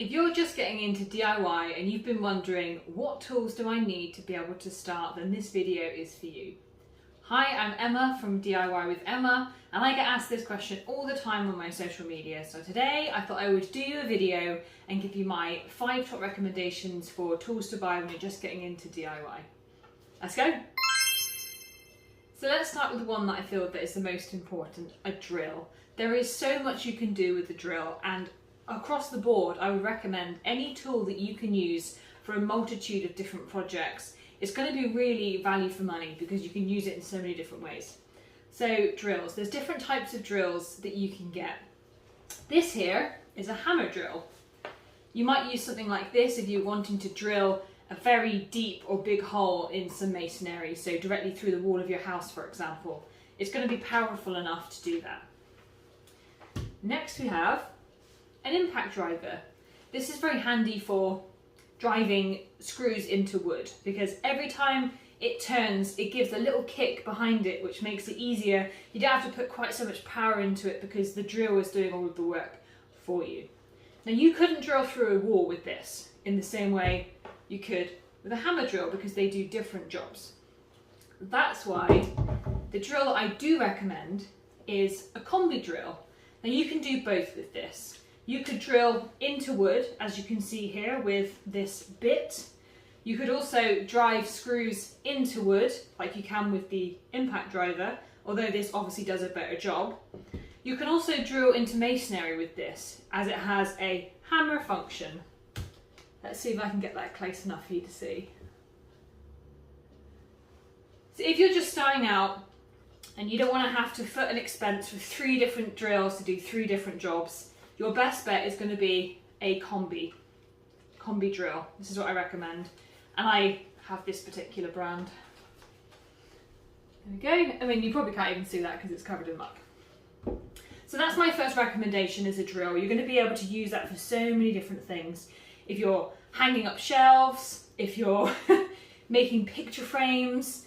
If you're just getting into DIY and you've been wondering what tools do I need to be able to start, then this video is for you. Hi, I'm Emma from DIY with Emma, and I get asked this question all the time on my social media. So today I thought I would do a video and give you my 5 top recommendations for tools to buy when you're just getting into DIY. Let's go. So let's start with the one that I feel that is the most important, a drill. There is so much you can do with the drill, and across the board I would recommend any tool that you can use for a multitude of different projects. It's going to be really value for money because you can use it in so many different ways. So drills, there's different types of drills that you can get. This here is a hammer drill. You might use something like this if you're wanting to drill a very deep or big hole in some masonry, so directly through the wall of your house, for example. It's going to be powerful enough to do that. Next we have an impact driver. This is very handy for driving screws into wood because every time it turns it gives a little kick behind it, which makes it easier. You don't have to put quite so much power into it because the drill is doing all of the work for you. Now you couldn't drill through a wall with this in the same way you could with a hammer drill because they do different jobs. That's why the drill that I do recommend is a combi drill. Now you can do both with this. You could drill into wood, as you can see here with this bit. You could also drive screws into wood, like you can with the impact driver, although this obviously does a better job. You can also drill into masonry with this, as it has a hammer function. Let's see if I can get that close enough for you to see. So if you're just starting out and you don't want to have to foot an expense with 3 different drills to do 3 different jobs, your best bet is going to be a combi drill. This is what I recommend. And I have this particular brand. There we go. I mean, you probably can't even see that because it's covered in muck. So that's my first recommendation, is a drill. You're going to be able to use that for so many different things. If you're hanging up shelves, if you're making picture frames.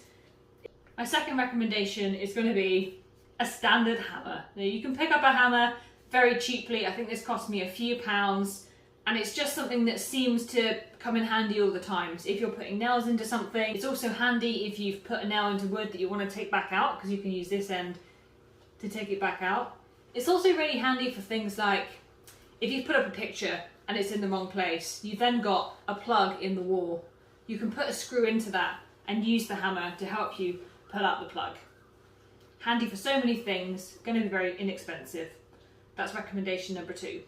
My second recommendation is going to be a standard hammer. Now you can pick up a hammer very cheaply. I think this cost me a few pounds, and it's just something that seems to come in handy all the time. So if you're putting nails into something, it's also handy if you've put a nail into wood that you want to take back out, because you can use this end to take it back out. It's also really handy for things like if you put up a picture and it's in the wrong place, you've then got a plug in the wall. You can put a screw into that and use the hammer to help you pull out the plug. Handy for so many things, going to be very inexpensive. That's recommendation number 2.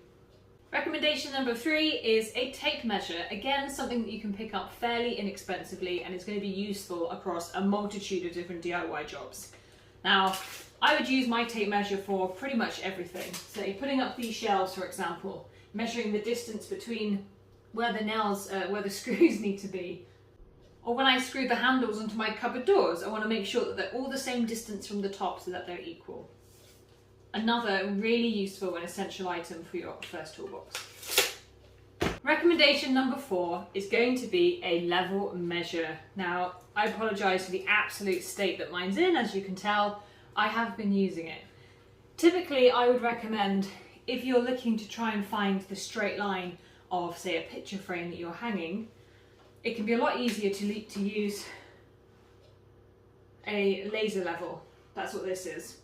Recommendation number 3 is a tape measure. Again, something that you can pick up fairly inexpensively and it's going to be useful across a multitude of different DIY jobs. Now, I would use my tape measure for pretty much everything. So putting up these shelves, for example, measuring the distance between where the nails, where the screws need to be. Or when I screw the handles onto my cupboard doors, I want to make sure that they're all the same distance from the top so that they're equal. Another really useful and essential item for your first toolbox. Recommendation number 4 is going to be a level measure. Now, I apologise for the absolute state that mine's in. As you can tell, I have been using it. Typically, I would recommend, if you're looking to try and find the straight line of, say, a picture frame that you're hanging, it can be a lot easier to use a laser level. That's what this is.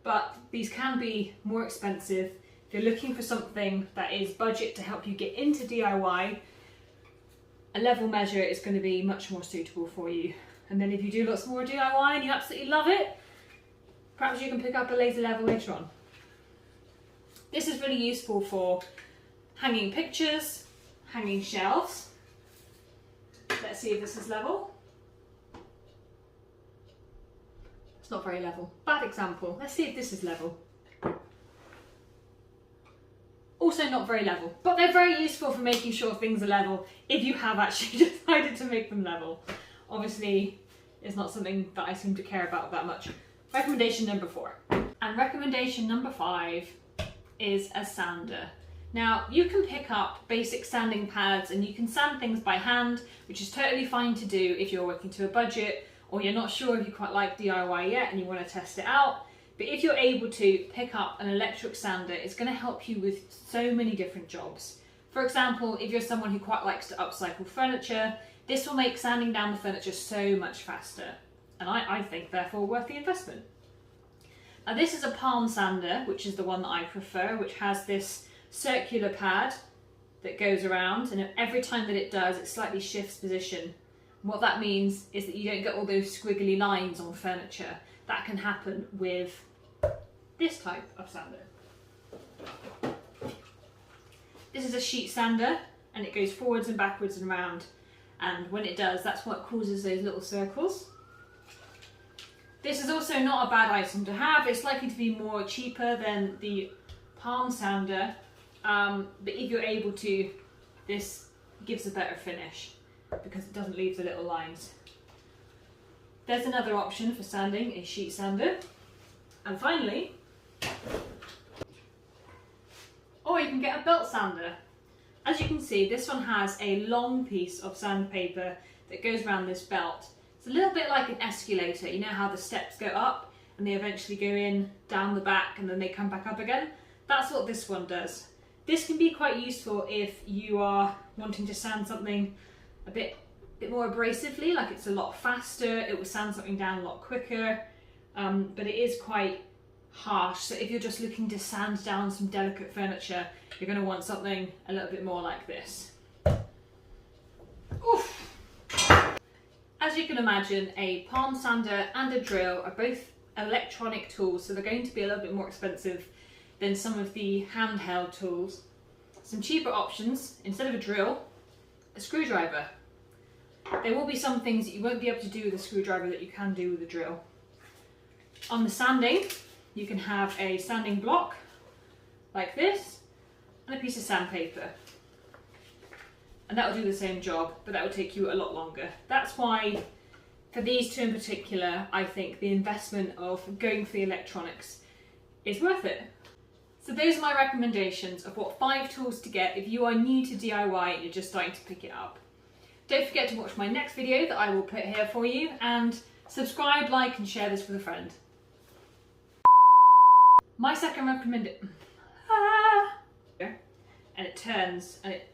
But these can be more expensive. If you're looking for something that is budget to help you get into DIY, a level measure is going to be much more suitable for you. And then if you do lots more DIY and you absolutely love it, perhaps you can pick up a laser level later on. This is really useful for hanging pictures, hanging shelves. Let's see if this is level. It's not very level. Bad example. Let's see if this is level. Also not very level, but they're very useful for making sure things are level if you have actually decided to make them level. Obviously, it's not something that I seem to care about that much. Recommendation number 4. And recommendation number 5 is a sander. Now, you can pick up basic sanding pads and you can sand things by hand, which is totally fine to do if you're working to a budget or you're not sure if you quite like DIY yet and you want to test it out. But if you're able to pick up an electric sander, it's going to help you with so many different jobs. For example, if you're someone who quite likes to upcycle furniture, this will make sanding down the furniture so much faster, and I think therefore worth the investment. Now this is a palm sander, which is the one that I prefer, which has this circular pad that goes around, and every time that it does, it slightly shifts position. What that means is that you don't get all those squiggly lines on furniture. That can happen with this type of sander. This is a sheet sander, and it goes forwards and backwards and round, and when it does, that's what causes those little circles. This is also not a bad item to have. It's likely to be more cheaper than the palm sander, but if you're able to, this gives a better finish because it doesn't leave the little lines. There's another option for sanding, a sheet sander. And finally, or you can get a belt sander. As you can see, this one has a long piece of sandpaper that goes around this belt. It's a little bit like an escalator. You know how the steps go up and they eventually go in down the back and then they come back up again? That's what this one does. This can be quite useful if you are wanting to sand something a bit more abrasively, like it's a lot faster, it will sand something down a lot quicker, but it is quite harsh. So if you're just looking to sand down some delicate furniture, you're going to want something a little bit more like this. Oof. As you can imagine, a palm sander and a drill are both electronic tools, so they're going to be a little bit more expensive than some of the handheld tools. Some cheaper options, instead of a drill, a screwdriver. There will be some things that you won't be able to do with a screwdriver that you can do with a drill. On the sanding, you can have a sanding block like this and a piece of sandpaper. And that will do the same job, but that will take you a lot longer. That's why, for these two in particular, I think the investment of going for the electronics is worth it. So those are my recommendations of what 5 tools to get if you are new to DIY and you're just starting to pick it up. Don't forget to watch my next video that I will put here for you, and subscribe, like and share this with a friend. My second recommendation, and it turns and it